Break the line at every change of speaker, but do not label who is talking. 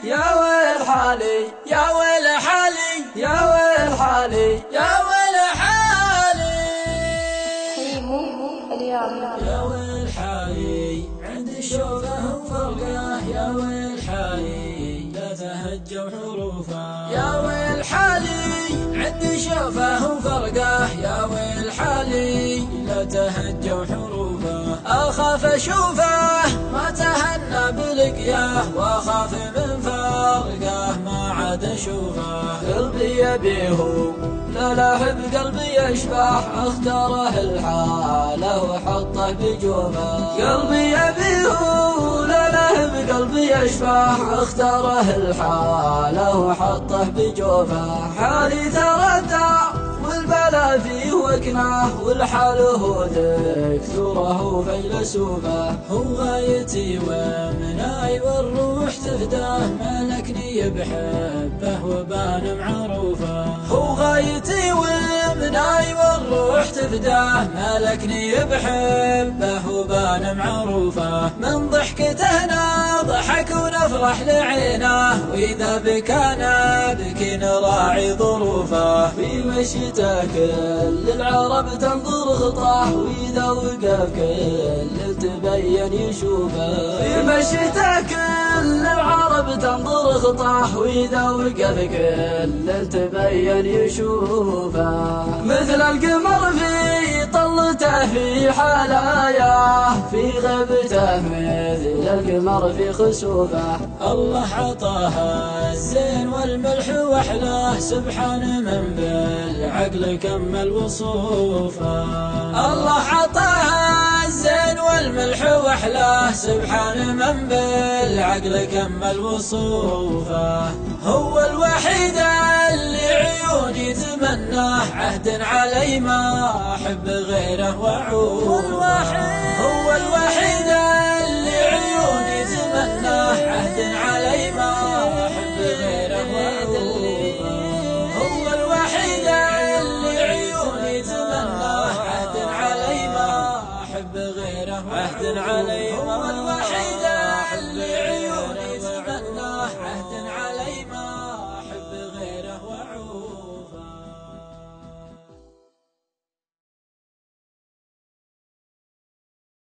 يا ويل حالي يا ويل حالي يا ويل حالي يا ويل حالي يا ويل حالي عندي شوفه وفرقه يا ويل حالي لا تهجوا حروفه يا ويل حالي عندي شوفه وفرقه يا ويل حالي لا تهجوا حروفه أخاف أشوفه ما تهنى بلقياه وأخاف من فرقه ما عاد أشوفه قلبي يبيه لا لاحب قلبي يشبح اختاره الحالة وحطه بجوفه قلبي يبيه لا لاحب قلبي يشبح اختاره الحالة وحطه بجوفه حالي تردى والبلا فيه وكناه والحال هو دكتوره فيلسوفه هو غايتي ومناي والروح تفداه ملكني بحبه وبان معروفه هو غايتي ومناي والروح تفداه ملكني بحبه وبان معروفه من ضحكته نضحك ونفرح لعينه واذا بكانا بكي نراعي ظروفه في مشيته كل العرب تنظر خطاه واذا وقف كل تبين يشوفه في مشيته كل العرب تنظر خطاه واذا وقف كل تبين يشوفه مثل القمر في طلته في حلاياه في غبته مثل القمر في خسوفه الله عطاها الزين والملح واحلاه سبحان من بالعقل كمل وصوفه الله عطاها الزين والملح واحلاه سبحان من بالعقل كمل وصوفه هو الوحيد اللي عيوني تمناه عهد علي ما احب غيره واعوف هو الوحيد اللي عيوني تمناه عهد علي ما احب غيره واعوف هو الوحيد اللي عيوني تمناه عهد علي ما احب غيره عهد علي